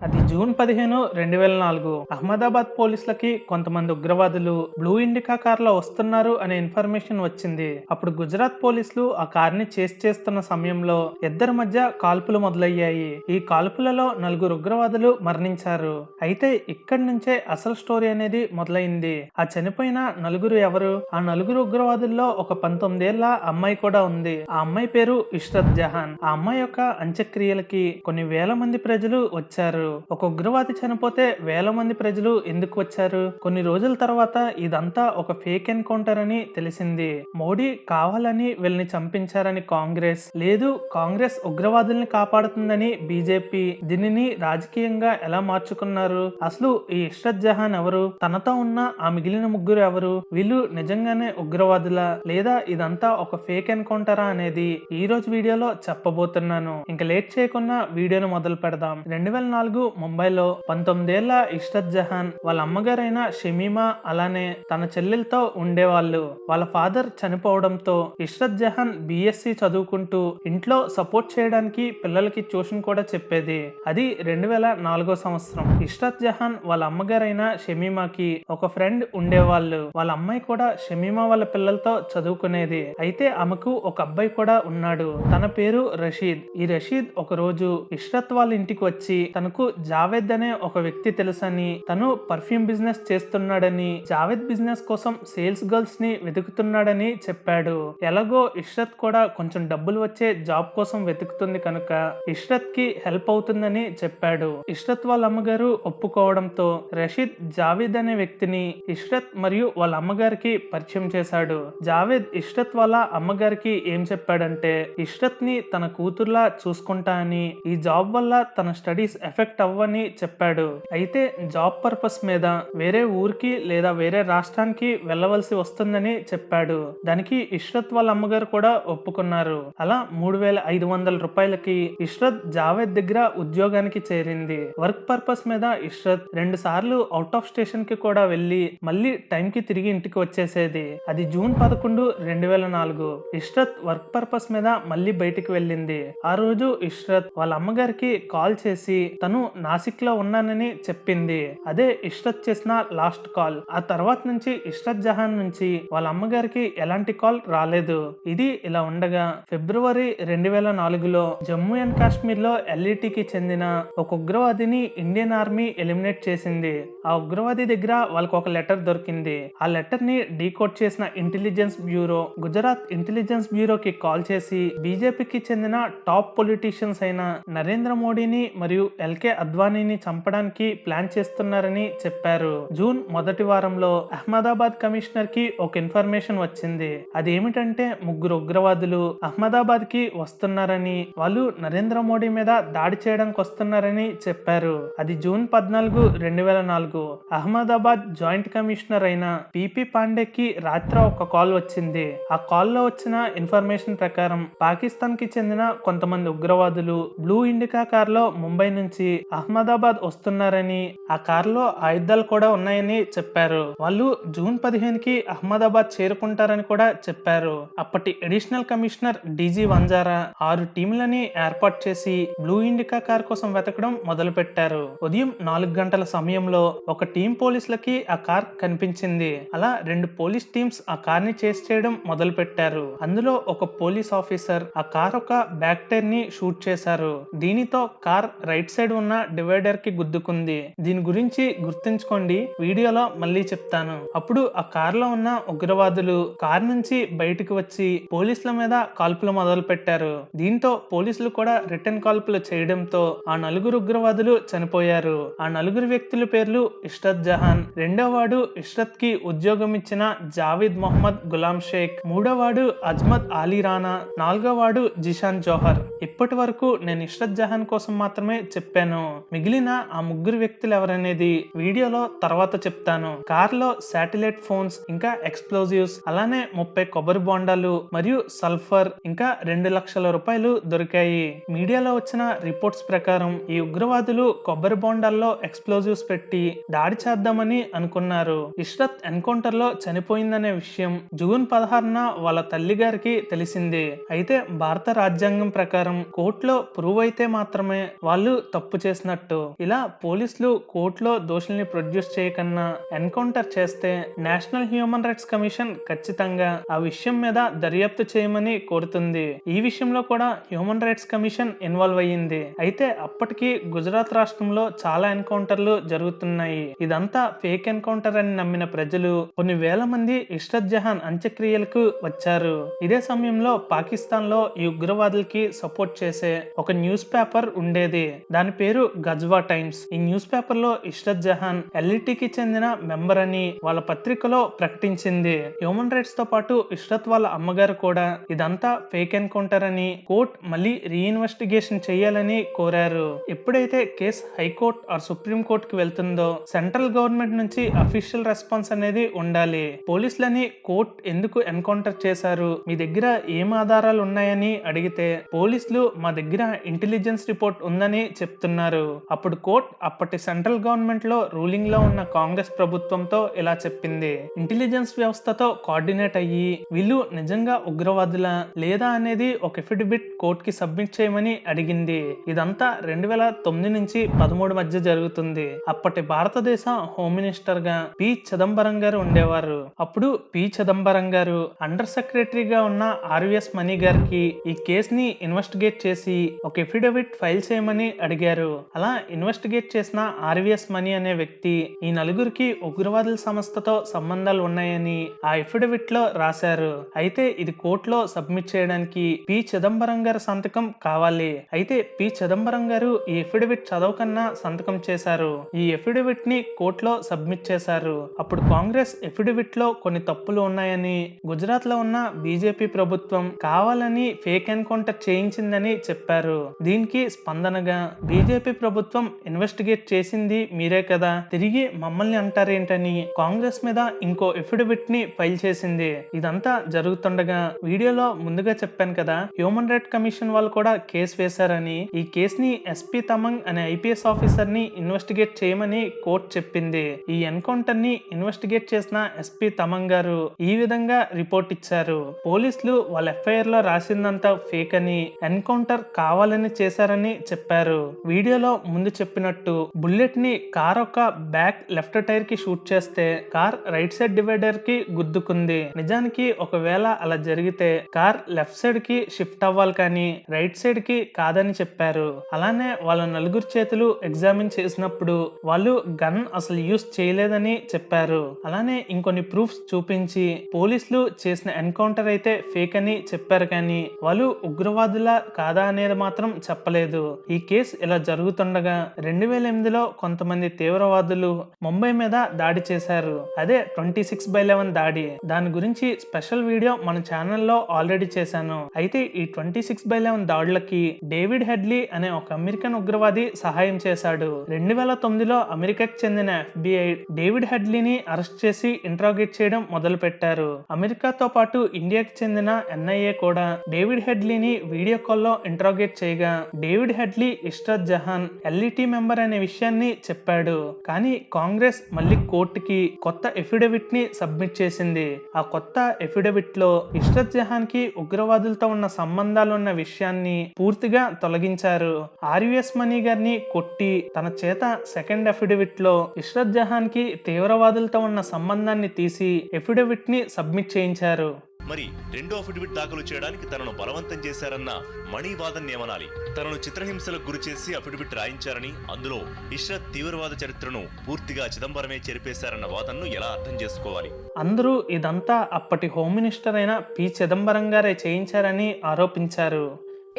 అది జూన్ 15, 2004 అహ్మదాబాద్ పోలీసులకి కొంతమంది ఉగ్రవాదులు బ్లూ ఇండికా కార్లో వస్తున్నారు అనే ఇన్ఫర్మేషన్ వచ్చింది. అప్పుడు గుజరాత్ పోలీసులు ఆ కార్ని చేస్తున్న సమయంలో ఇద్దరి మధ్య కాల్పులు మొదలయ్యాయి. ఈ కాల్పులలో 4 ఉగ్రవాదులు మరణించారు. అయితే ఇక్కడి నుంచే అసలు స్టోరీ అనేది మొదలైంది. ఆ చనిపోయిన 4 ఎవరు? ఆ 4 ఉగ్రవాదుల్లో ఒక 19 ఏళ్ల అమ్మాయి కూడా ఉంది. ఆ అమ్మాయి పేరు ఇష్రత్ జహాన్. ఆ అమ్మాయి యొక్క అంత్యక్రియలకి కొన్ని వేల మంది ప్రజలు వచ్చారు. ఒక ఉగ్రవాది చనిపోతే వేల మంది ప్రజలు ఎందుకు వచ్చారు? కొన్ని రోజుల తర్వాత ఇదంతా ఒక ఫేక్ ఎన్కౌంటర్ అని తెలిసింది. మోడీ కావాలని వీళ్ళని చంపించారని కాంగ్రెస్, లేదు కాంగ్రెస్ ఉగ్రవాదుల్ని కాపాడుతుందని బీజేపీ దీనిని రాజకీయంగా ఎలా మార్చుకున్నారు? అసలు ఈ ఇష్రత్ జహాన్ ఎవరు? తనతో ఉన్న ఆ మిగిలిన 3 ఎవరు? వీళ్ళు నిజంగానే ఉగ్రవాదులా లేదా ఇదంతా ఒక ఫేక్ ఎన్కౌంటరా అనేది ఈ రోజు వీడియోలో చెప్పబోతున్నాను. ఇంకా లేట్ చేయకుండా వీడియోను మొదలు పెడదాం. 2004 ముంబైలో 19 ఏళ్ల ఇష్రత్ జహాన్ వాళ్ళ అమ్మగారైన షమీమా అలానే తన చెల్లెలతో ఉండేవాళ్ళు. వాళ్ళ ఫాదర్ చనిపోవడంతో ఇష్రత్ జహాన్ బిఎస్సి చదువుకుంటూ ఇంట్లో సపోర్ట్ చేయడానికి పిల్లలకి ట్యూషన్ కూడా చెప్పేది. అది 2004 సంవత్సరం. ఇష్రత్ జహాన్ వాళ్ళ అమ్మగారైన షమీమాకి ఒక ఫ్రెండ్ ఉండేవాళ్ళు. వాళ్ళ అమ్మాయి కూడా షమీమా వాళ్ళ పిల్లలతో చదువుకునేది. అయితే ఆమెకు ఒక అబ్బాయి కూడా ఉన్నాడు. తన పేరు రషీద్. ఈ రషీద్ ఒక రోజు ఇష్రత్ వాళ్ళ ఇంటికి వచ్చి తనకు జావేద్ అనే ఒక వ్యక్తి తెలుసని, తను పర్ఫ్యూమ్ బిజినెస్ చేస్తున్నాడని, జావేద్ బిజినెస్ కోసం సేల్స్ గర్ల్స్ ని వెతుకుతున్నాడని చెప్పాడు. ఎలాగో ఇష్రత్ కూడా కొంచెం డబ్బులు వచ్చే జాబ్ కోసం వెతుకుతుంది కనుక ఇష్రత్ కి హెల్ప్ అవుతుందని చెప్పాడు. ఇష్రత్ వాళ్ళ అమ్మగారు ఒప్పుకోవడంతో రషీద్ జావేద్ అనే వ్యక్తిని ఇష్రత్ మరియు వాళ్ళ అమ్మగారికి పరిచయం చేశాడు. జావేద్ ఇష్రత్ వాళ్ళ అమ్మగారికి ఏం చెప్పాడంటే ఇష్రత్ ని తన కూతుర్లా చూసుకుంటా అని, ఈ జాబ్ వల్ల తన స్టడీస్ ఎఫెక్ట్ అవ్వని చెప్పాడు. అయితే జాబ్ పర్పస్ మీద వేరే ఊరికి లేదా వేరే రాష్ట్రానికి వెళ్ళవలసి వస్తుందని చెప్పాడు. దానికి ఇష్రత్ వాళ్ళ అమ్మగారు కూడా ఒప్పుకున్నారు. అలా 3500 రూపాయలకి ఇష్రత్ జావేద్ దగ్గర ఉద్యోగానికి చేరింది. వర్క్ పర్పస్ మీద ఇష్రత్ 2 సార్లు అవుట్ ఆఫ్ స్టేషన్ కి కూడా వెళ్లి మళ్ళీ టైం కి తిరిగి ఇంటికి వచ్చేసేది. అది జూన్ 11, 2004 ఇష్రత్ వర్క్ పర్పస్ మీద మళ్ళీ బయటికి వెళ్ళింది. ఆ రోజు ఇష్రత్ వాళ్ళ అమ్మగారికి కాల్ చేసి తను నాసిక్ లో ఉన్నానని చెప్పింది. అదే ఇష్రత్ చేసిన లాస్ట్ కాల్. ఆ తర్వాత నుంచి ఇష్రత్ జహాన్ నుంచి వాళ్ళ అమ్మగారికి ఎలాంటి కాల్ రాలేదు. ఇది ఇలా ఉండగా ఫిబ్రవరి 2004లో జమ్మూ అండ్ కాశ్మీర్ లో ఎల్ఈటికి చెందిన ఒక ఉగ్రవాదిని ఇండియన్ ఆర్మీ ఎలిమినేట్ చేసింది. ఆ ఉగ్రవాది దగ్గర వాళ్ళకి ఒక లెటర్ దొరికింది. ఆ లెటర్ ని డీకోడ్ చేసిన ఇంటెలిజెన్స్ బ్యూరో గుజరాత్ ఇంటెలిజెన్స్ బ్యూరోకి కాల్ చేసి బీజేపీకి చెందిన టాప్ పొలిటీషియన్స్ అయిన నరేంద్ర మోడీని మరియు ఎల్కే అద్వానీని చంపడానికి ప్లాన్ చేస్తున్నారని చెప్పారు. జూన్ మొదటి వారంలో అహ్మదాబాద్ కమిషనర్ కి ఒక ఇన్ఫర్మేషన్ వచ్చింది. అదేమిటంటే 3 ఉగ్రవాదులు అహ్మదాబాద్ కి వస్తున్నారని, వాళ్ళు నరేంద్ర మోడీ మీద దాడి చేయడానికి వస్తున్నారని చెప్పారు. అది జూన్ 14, 2004 అహ్మదాబాద్ జాయింట్ కమిషనర్ అయిన పిపి పాండేకి రాత్రి ఒక కాల్ వచ్చింది. ఆ కాల్ లో వచ్చిన ఇన్ఫర్మేషన్ ప్రకారం పాకిస్తాన్ కి చెందిన కొంతమంది ఉగ్రవాదులు బ్లూ ఇండికా కార్ లో ముంబై నుంచి అహ్మదాబాద్ వస్తున్నారని, ఆ కారులో ఆయుధాలు కూడా ఉన్నాయని చెప్పారు. వాళ్ళు జూన్ 15కి అహ్మదాబాద్ చేరుకుంటారని కూడా చెప్పారు. అప్పటి అడిషనల్ కమిషనర్ డీజీ వంజారా 6 టీంలని ఏర్పాటు చేసి బ్లూ ఇండికా కార్ కోసం వెతకడం మొదలు పెట్టారు. ఉదయం 4 గంటల సమయంలో ఒక టీం పోలీసులకి ఆ కార్ కనిపించింది. అలా 2 పోలీస్ టీమ్స్ ఆ కార్ ని చేస్ చేయడం మొదలు పెట్టారు. అందులో ఒక పోలీస్ ఆఫీసర్ ఆ కార్ ఒక బ్యాక్ టైర్ ని షూట్ చేశారు. దీనితో కార్ రైట్ సైడ్ ఉన్న డివైడర్ కి గుద్దుకుంది. దీని గురించి గుర్తుంచుకోండి, వీడియోలో మళ్ళీ చెప్తాను. అప్పుడు ఆ కార్ లో ఉన్న ఉగ్రవాదులు కార్ నుంచి బయటకు వచ్చి పోలీసుల మీద కాల్పులు మొదలు పెట్టారు. దీంతో పోలీసులు కూడా రిటర్న్ కాల్పులు చేయడంతో ఆ 4 ఉగ్రవాదులు చనిపోయారు. ఆ 4 వ్యక్తుల పేర్లు ఇష్రత్ జహాన్, రెండో వాడు ఇష్రత్ కి ఉద్యోగం ఇచ్చిన జావేద్ మొహమ్మద్ గులాం షేక్, మూడో వాడు అజ్మద్ అలీ రానా, 4వ వాడు జిషాన్ జోహర్. ఇప్పటి వరకు నేను ఇష్రత్ జహాన్ కోసం మాత్రమే చెప్పాను. మిగిలిన ఆ 3 వ్యక్తులు ఎవరనేది వీడియోలో తర్వాత చెప్తాను. కార్ లో శాటిలైట్ ఫోన్స్, ఇంకా ఎక్స్ప్లోజివ్స్, అలానే 30 కొబ్బరి బోండాలు మరియు సల్ఫర్, ఇంకా 2 లక్షల రూపాయలు దొరికాయి. మీడియాలో వచ్చిన రిపోర్ట్స్ ప్రకారం ఈ ఉగ్రవాదులు కొబ్బరి బోండాల్లో ఎక్స్ప్లోజివ్స్ పెట్టి దాడి చేద్దామని అనుకున్నారు. ఇష్రత్ ఎన్కౌంటర్ లో చనిపోయిందనే విషయం జూన్ 16న వాళ్ళ తల్లి గారికి తెలిసింది. అయితే భారత రాజ్యాంగం ప్రకారం కోర్టులో ప్రూవ్ అయితే మాత్రమే వాళ్ళు తప్పు చేసినట్టు. ఇలా పోలీసులు కోర్టులో దోషుల్ని ప్రొడ్యూస్ చేయకన్నా ఎన్కౌంటర్ చేస్తే నేషనల్ హ్యూమన్ రైట్స్ కమిషన్ ఖచ్చితంగా ఆ విషయం మీద దర్యాప్తు చేయమని కోరుతుంది. ఈ విషయంలో కూడా హ్యూమన్ రైట్స్ కమిషన్ ఇన్వాల్వ్ అయ్యింది. అయితే అప్పటికి గుజరాత్ రాష్ట్రంలో చాలా ఎన్కౌంటర్లు జరుగుతున్నాయి. ఇదంతా ఫేక్ ఎన్కౌంటర్ అని నమ్మిన ప్రజలు కొన్ని వేల మంది ఇష్రత్ జహాన్ అంత్యక్రియలకు వచ్చారు. ఇదే సమయంలో పాకిస్తాన్ లో ఈ ఉగ్రవాదులకి సపోర్ట్ చేసే ఒక న్యూస్ పేపర్ ఉండేది. దాని పేరు గజ్వా టైమ్స్. ఈ న్యూస్ పేపర్ లో ఇష్రత్ జహాన్ ఎల్ఈటికి చెందిన మెంబర్ అని వాళ్ళ పత్రికలో ప్రకటించింది. హ్యూమన్ రైట్స్ తో పాటు ఇష్రత్ వాళ్ళ అమ్మగారు కూడా ఇదంతా ఫేక్ ఎన్కౌంటర్ అని కోర్ట్ మళ్ళీ రీఇన్వెస్టిగేషన్ చేయాలని కోరారు. ఎప్పుడైతే case high court or supreme court కి వెళ్తుందో సెంట్రల్ గవర్నమెంట్ నుంచి అఫీషియల్ రెస్పాన్స్ అనేది ఉండాలి. పోలీసులని కోర్ట్ ఎందుకు ఎన్కౌంటర్ చేశారు, మీ దగ్గర ఏం ఆధారాలు ఉన్నాయని అడిగితే పోలీసులు మా దగ్గర ఇంటెలిజెన్స్ రిపోర్ట్ ఉందని చెప్తున్నారు. అప్పుడు కోర్ట్ అప్పటి సెంట్రల్ గవర్నమెంట్ లో రూలింగ్ లో ఉన్న కాంగ్రెస్ ప్రభుత్వంతో ఇలా చెప్పింది. ఇంటెలిజెన్స్ వ్యవస్థతో కోఆర్డినేట్ అయ్యి వీళ్ళు నిజంగా ఉగ్రవాదులా లేదా అనేది ఒక ఎఫిడవిట్ కోర్ట్ కి సబ్మిట్ చేయమని అడిగింది. ఇదంతా 2009 నుంచి 2013 మధ్య జరుగుతుంది. అప్పటి భారతదేశ హోమ్ మినిస్టర్ గా పి చిదంబరం గారు ఉండేవారు. అప్పుడు పి చిదంబరం గారు అండర్ సెక్రటరీగా ఉన్న ఆర్విఎస్ మణి గారికి ఈ కేసుని ఇన్వెస్టిగేట్ చేసి ఒక ఎఫిడవిట్ ఫైల్ చేయమని అడిగారు. అలా ఇన్వెస్టిగేట్ చేసిన ఆర్విఎస్ మణి అనే వ్యక్తి ఈ నలుగురికి ఉగ్రవాదుల సంస్థతో సంబంధాలు ఉన్నాయని ఆ ఎఫిడవిట్ లో రాశారు. అయితే ఇది కోర్టులో సబ్మిట్ చేయడానికి పి చిదంబరం గారి సంతకం కావాలి. అయితే పి చిదంబరం గారు ఈ ఎఫిడవిట్ చదవకన్నా సంతకం చేశారు. ఈ ఎఫిడవిట్ ని కోర్టులో సబ్మిట్ చేశారు. అప్పుడు కాంగ్రెస్ ఎఫిడవిట్ లో కొన్ని తప్పులు ఉన్నాయని గుజరాత్ లో ఉన్న బీజేపీ ప్రభుత్వం కావాలని ఫేక్ ఎన్కౌంటర్ చేయించిందని చెప్పారు. దీనికి స్పందనగా బీజేపీ ప్రభుత్వం ఇన్వెస్టిగేట్ చేసింది మీరే కదా, తిరిగి మమ్మల్ని అంటారేంటని కాంగ్రెస్ మీద ఇంకో ఎఫిడవిట్ ని ఫైల్ చేసింది. ఇదంతా జరుగుతుండగా వీడియోలో ముందుగా చెప్పాను కదా, హ్యూమన్ రైట్ కమిషన్ వాళ్ళు కూడా కేసు వేశారని. ఈ కేసుని ఎస్పీ తమంగ్ అనే ఐపీఎస్ ఆఫీసర్ ని ఇన్వెస్టిగేట్ చేయమని కోర్టు చెప్పింది. ఈ ఎన్కౌంటర్ ని ఇన్వెస్టిగేట్ చేసిన ఎస్పీ తమంగ్ గారు ఈ విధంగా రిపోర్ట్ ఇచ్చారు. పోలీసులు వాళ్ళ ఎఫ్ఐఆర్ లో రాసిందంతా ఫేక్ అని, ఎన్కౌంటర్ కావాలని చేశారని చెప్పారు. వీడియోలో ముందు చెప్పినట్టు బుల్లెట్ ని కార్ ఒక బ్యాక్ లెఫ్ట్ టైర్ కి షూట్ చేస్తే కార్ రైట్ సైడ్ డివైడర్ కి గుద్దుకుంది. నిజానికి ఒకవేళ అలా జరిగితే కార్ లెఫ్ట్ సైడ్ కి షిఫ్ట్ అవ్వాలి కానీ రైట్ సైడ్ కి కాదని చెప్పారు. అలానే వాళ్ళ నలుగురు చేతులు ఎగ్జామిన్ చేసినప్పుడు వాళ్ళు గన్ అసలు యూస్ చేయలేదని చెప్పారు. అలానే ఇంకొన్ని ప్రూఫ్స్ చూపించి పోలీసులు చేసిన ఎన్కౌంటర్ అయితే ఫేక్ అని చెప్పారు కానీ వాళ్ళు ఉగ్రవాదులా కాదా అనేది మాత్రం చెప్పలేదు. ఈ కేసు ఇలా జరుగుతుండగా 2008లో కొంతమంది తీవ్రవాదులు ముంబై మీద దాడి చేశారు. అదే 26/11 దాడి. దాని గురించి స్పెషల్ వీడియో మన ఛానల్లో ఆల్రెడీ చేశాను. అయితే ఈ 26/11 దాడులకి డేవిడ్ హెడ్లీ అనే ఒక అమెరికన్ ఉగ్రవాది సహాయం చేశాడు. 2009లో అమెరికాకి చెందిన FBI డేవిడ్ హెడ్లీని అరెస్ట్ చేసి ఇంట్రాగేట్ చేయడం మొదలు పెట్టారు. అమెరికాతో పాటు ఇండియాకి చెందిన NIA కూడా డేవిడ్ హెడ్లీని వీడియో కాల్లో ఇంట్రాగేట్ చేయగా David Headley Ishrat Jahan LET member అనే విషయాన్ని చెప్పాడు. కానీ కాంగ్రెస్ మళ్ళీ కోర్టుకి కొత్త ఎఫిడవిట్ ని సబ్మిట్ చేసింది. ఆ కొత్త ఎఫిడవిట్ లో ఇష్రత్ జహాన్ కి ఉగ్రవాదులతో ఉన్న సంబంధాలు ఉన్న విషయాన్ని పూర్తిగా తొలగించారు. ఆర్విఎస్ మణి గారిని కొట్టి తన చేత సెకండ్ ఎఫిడవిట్ లో ఇష్రత్ జహాన్ కి తీవ్రవాదులతో ఉన్న సంబంధాన్ని తీసి ఎఫిడవిట్ ని సబ్మిట్ చేయించారు. మరి రెండో అఫిడవిట్ దాఖలు చేయడానికి తనను బలవంతం చేశారన్న మణి వాదన ఏమనాలి? తనను చిత్రహింసలకు గురి చేసి అఫిడవిట్ రాయించారని, అందులో ఇష్రత్ తీవ్రవాద చరిత్రను పూర్తిగా చిదంబరమే చెరిపేశారన్న వాదనను ఎలా అర్థం చేసుకోవాలి? అందరూ ఇదంతా అప్పటి హోమ్ మినిస్టర్ అయిన పి చిదంబరం గారే చేయించారని ఆరోపించారు.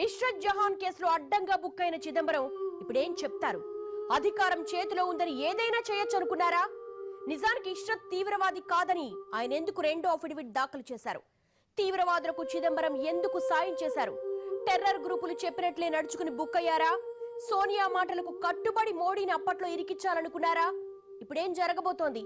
ఇష్రత్ జహాన్ కేసులో అడ్డంగా బుక్ అయిన చిదంబరం ఇప్పుడేం చెప్తారు? అధికారం చేతిలో ఉందని ఏదైనా చేయొచ్చు అనుకున్నారా? నిజానికి ఇష్రత్ తీవ్రవాది కాదని ఆయన ఎందుకు రెండో అఫిడవిట్ దాఖలు చేశారు? తీవ్రవాదులకు చిదంబరం ఎందుకు సాయం చేశారు? టెర్రర్ గ్రూపులు చెప్పినట్లే నడుచుకుని బుక్ అయ్యారా? సోనియా మాటలకు కట్టుబడి మోడీని అప్పట్లో ఇరికిచ్చాలనుకున్నారా? ఇప్పుడేం జరగబోతోంది?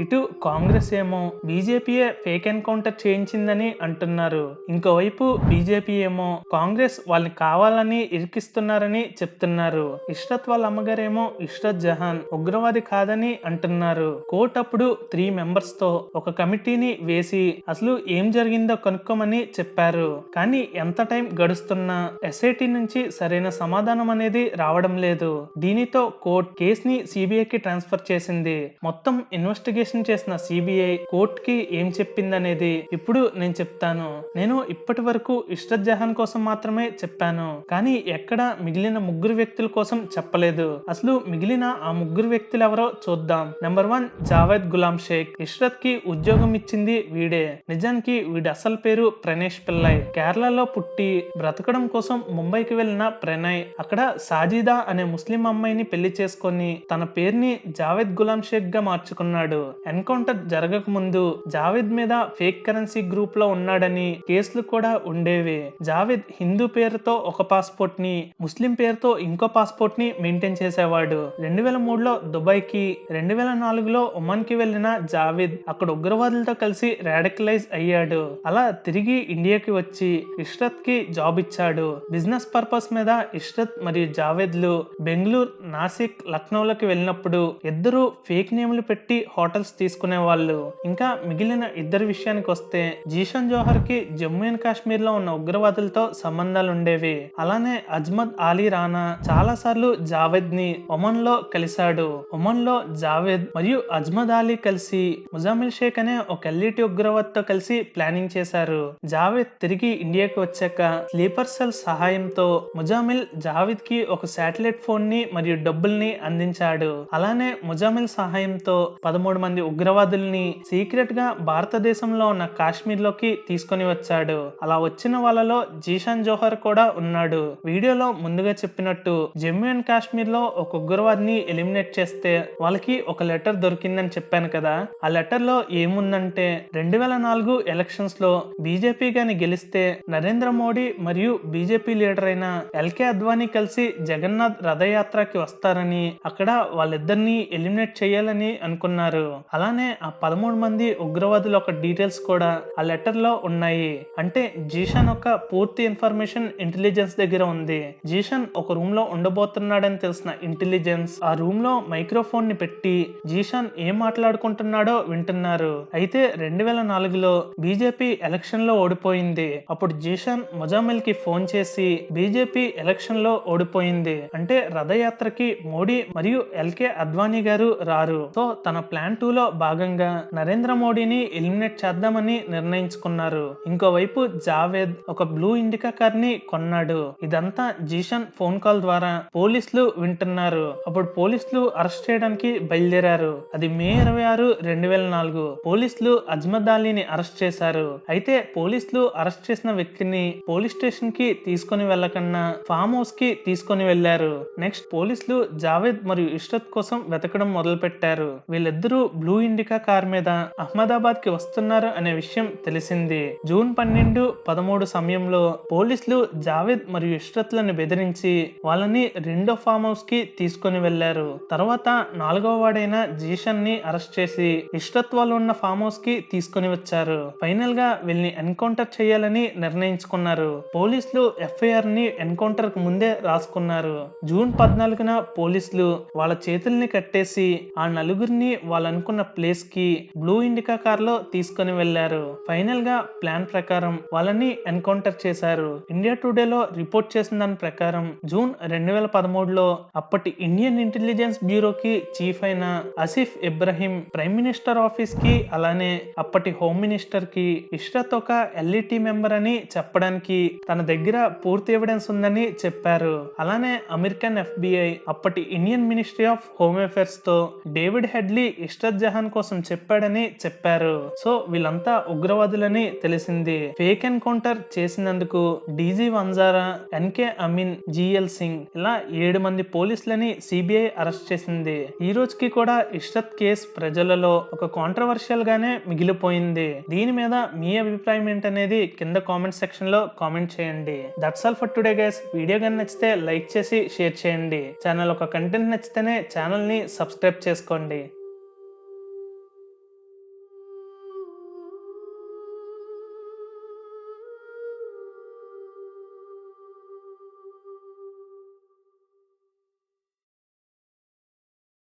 ఇటు కాంగ్రెస్ ఏమో బీజేపీయే ఫేక్ ఎన్కౌంటర్ చేయించిందని అంటున్నారు. ఇంకోవైపు బీజేపీ ఏమో కాంగ్రెస్ వాళ్ళని కావాలని ఇరికిస్తున్నారని చెప్తున్నారు. ఇష్రత్ వాళ్ళ అమ్మగారేమో ఇష్రత్ జహాన్ ఉగ్రవాది కాదని అంటున్నారు. కోర్టు అప్పుడు 3 మెంబర్స్ తో ఒక కమిటీని వేసి అసలు ఏం జరిగిందో కనుక్కోమని చెప్పారు. కానీ ఎంత టైం గడుస్తున్నా ఎస్ఐటి నుంచి సరైన సమాధానం అనేది రావడం లేదు. దీనితో కోర్టు కేసుని సిబిఐకి ట్రాన్స్ఫర్ చేసింది. మొత్తం ఇన్వెస్టిగేషన్ చేసిన సిబిఐ కోర్టుకి ఏం చెప్పిందనేది ఇప్పుడు నేను చెప్తాను. నేను ఇప్పటి వరకు ఇష్రత్ జహాన్ కోసం మాత్రమే చెప్పాను, కానీ ఎక్కడ మిగిలిన 3 వ్యక్తుల కోసం చెప్పలేదు. అసలు మిగిలిన ఆ 3 వ్యక్తులు ఎవరో చూద్దాం. నెంబర్ 1 జావేద్ గులాం షేక్. ఇష్రత్ కి ఉద్యోగం ఇచ్చింది వీడే. నిజానికి వీడి అసలు పేరు ప్రణేష్ పిల్లై. కేరళలో పుట్టి బ్రతకడం కోసం ముంబైకి వెళ్లిన ప్రణయ్ అక్కడ సాజిదా అనే ముస్లిం అమ్మాయిని పెళ్లి చేసుకొని తన పేరుని జావేద్ గులాం షేక్ గా మార్చుకున్నాడు. ఎన్కౌంటర్ జరగక ముందు జావేద్ మీద ఫేక్ కరెన్సీ గ్రూప్ లో ఉన్నాడని కేసులు కూడా ఉండేవి. జావేద్ హిందూ పేరుతో ఒక పాస్పోర్ట్ ని, ముస్లిం పేరుతో ఇంకో పాస్పోర్ట్ ని మెయింటైన్ చేసేవాడు. 2003లో దుబాయ్ కి, 2004లో ఒమన్ కి వెళ్లిన జావేద్ అక్కడ ఉగ్రవాదులతో కలిసి రాడికలైజ్ అయ్యాడు. అలా తిరిగి ఇండియాకి వచ్చి ఇష్రత్ కి జాబ్ ఇచ్చాడు. బిజినెస్ పర్పస్ మీద ఇష్రత్ మరియు జావేద్లు బెంగళూరు, నాసిక్, లక్నోలకి వెళ్ళినప్పుడు ఇద్దరు ఫేక్ నేమ్లు పెట్టి హోటల్స్ తీసుకునే వాళ్ళు. ఇంకా మిగిలిన ఇద్దరు విషయానికి వస్తే జీషన్ జోహర్ కి జమ్మూ అండ్ కాశ్మీర్ లో ఉన్న ఉగ్రవాదులతో సంబంధాలు ఉండేవి. అలానే అజ్మద్ అలీ రానా చాలా సార్లు జావేద్ ని ఒమన్ లో కలిశాడు. ఒమన్ లో జావేద్ మరియు అజ్మద్ అలీ కలిసి ముజామిల్ షేక్ అనే ఒక ఎల్ఈటి ఉగ్రవాదితో కలిసి ప్లానింగ్ చేశారు. జావేద్ తిరిగి ఇండియాకి వచ్చాక స్లీపర్ సెల్ సహాయంతో ముజామిల్ జావేద్ కి ఒక శాటిలైట్ ఫోన్ ని మరియు డబ్బుల్ని అందించాడు. అలానే ముజామిల్ సహాయంతో 13 మంది ఉగ్రవాదుల్ని సీక్రెట్ గా భారతదేశంలో ఉన్న కాశ్మీర్ లోకి తీసుకొని వచ్చాడు. అలా వచ్చిన వాళ్ళలో జీషన్ జోహర్ కూడా ఉన్నాడు. వీడియోలో ముందుగా చెప్పినట్టు జమ్మూ అండ్ కాశ్మీర్ లో ఒక ఉగ్రవాదిని ఎలిమినేట్ చేస్తే వాళ్ళకి ఒక లెటర్ దొరికిందని చెప్పాను కదా. ఆ లెటర్ లో ఏముందంటే 2004 ఎలక్షన్స్ లో బీజేపీ గాని గెలిస్తే నరేంద్ర మోడీ మరియు బీజేపీ లీడర్ అయిన ఎల్కే అద్వానీ కలిసి జగన్నాథ్ రథయాత్రకి వస్తారని, అక్కడ వాళ్ళిద్దరిని ఎలిమినేట్ చేయాలని అనుకున్నారు. అలానే ఆ 13 మంది ఉగ్రవాదుల ఒక డీటెయిల్స్ కూడా ఆ లెటర్ లో ఉన్నాయి. అంటే జీషన్ ఒక పూర్తి ఇన్ఫర్మేషన్ ఇంటెలిజెన్స్ దగ్గర ఉంది. జీషన్ ఒక రూమ్ లో ఉండబోతున్నాడని తెలిసిన ఇంటెలిజెన్స్ ఆ రూమ్ లో మైక్రోఫోన్ ని పెట్టి జీషన్ ఏం మాట్లాడుకుంటున్నాడో వింటున్నారు. అయితే 2004లో బీజేపీ ఎలక్షన్ లో ఓడిపోయింది. అప్పుడు జీషన్ ముజామిల్ కి ఫోన్ చేసి బీజేపీ ఎలక్షన్ లో ఓడిపోయింది అంటే రథయాత్రకి మోడీ మరియు ఎల్కే అద్వానీ గారు రారు. సో తన ప్లాన్ 2లో భాగంగా నరేంద్ర మోడీని ఎలిమినేట్ చేద్దామని నిర్ణయించుకున్నారు. ఇంకోవైపు జావేద్ ఒక బ్లూ ఇండికా కార్ ని కొన్నాడు. ఇదంతా జీషన్ ఫోన్ కాల్ ద్వారా పోలీసులు వింటున్నారు. అప్పుడు పోలీసులు అరెస్ట్ చేయడానికి బయలుదేరారు. అది మే 26, 2004. పోలీసులు అజ్మద్ అలీని అరెస్ట్ చేశారు. అయితే పోలీసులు అరెస్ట్ చేసిన వ్యక్తిని పోలీస్ స్టేషన్ కి తీసుకొని వెళ్లకన్నా ఫామ్ హౌస్ కి తీసుకొని వెళ్లారు. నెక్స్ట్ పోలీసులు జావేద్ మరియు ఇష్రత్ కోసం వెతకడం మొదలు పెట్టారు. వీళ్ళిద్దరూ బ్లూ ఇండికా కార్ మీద అహ్మదాబాద్ కి వస్తున్నారు అనే విషయం తెలిసింది. జూన్ 12, 13 సమయంలో పోలీసులు జావేద్ మరియు ఇష్రత్ లను బెదిరించి వాళ్ళని రెండో ఫామ్ హౌస్ కి తీసుకొని వెళ్లారు. తర్వాత 4వ వాడైన జీషన్ ని అరెస్ట్ చేసి ఇష్రత్ వాళ్ళు ఉన్న ఫామ్ హౌస్ కి తీసుకొని వచ్చారు. ఫైనల్ గా వీళ్ళని ఎన్కౌంటర్ చేయాలని నిర్ణయించుకున్నారు. పోలీసులు ఎఫ్ఐఆర్ ని ఎన్కౌంటర్ కు ముందే రాసుకున్నారు. జూన్ 14న పోలీసులు వాళ్ళ చేతుల్ని కట్టేసి ఆ నలుగురిని వాళ్ళు అనుకున్న ప్లేస్ కి బ్లూ ఇండికా కార్ లో తీసుకొని వెళ్లారు. ఫైనల్ గా ప్లాన్ ప్రకారం వాళ్ళని ఎన్కౌంటర్ చేశారు. ఇండియా టుడేలో రిపోర్ట్ చేసిన దాని ప్రకారం జూన్ 2013లో అప్పటి ఇండియన్ ఇంటెలిజెన్స్ బ్యూరోకి చీఫ్ అయిన Asif Ibrahim prime minister office కి, అలానే అప్పటి హోమ్ మినిస్టర్ కి ఇష్రత్ ఒక ఎల్ఈటి మెంబర్ అని చెప్పడానికి తన దగ్గర పూర్తి ఎవిడెన్స్ ఉందని చెప్పారు. అలానే అమెరికన్ ఎఫ్బిఐ అప్పటి Indian ministry of home affairs తో డేవిడ్ హెడ్లీ ఇష్రత్ జహాన్ కోసం చెప్పాడని చెప్పారు. సో వీళ్ళంతా ఉగ్రవాదులని తెలిసింది. ఫేక్ ఎన్కౌంటర్ చేసినందుకు DG Vanzara, NK Amin, GL Singh ఇలా 7 మంది పోలీసులని సిబిఐ అరెస్ట్ చేసింది. ఈ రోజుకి కూడా ఇష్రత్ కేసు ప్రజలలో ఒక కాంట్రవర్షియల్ గానే మిగిలిపోయింది. దీని మీద మీ అభిప్రాయం ఏంటనేది కింద కామెంట్ సెక్షన్ లో కామెంట్ చేయండి. That's all for today guys. Video కానీ నచ్చితే లైక్ చేసి షేర్ చేయండి. ఛానల్ ఒక కంటెంట్ నచ్చితేనే ఛానల్ ని సబ్స్క్రైబ్ చేసుకోండి.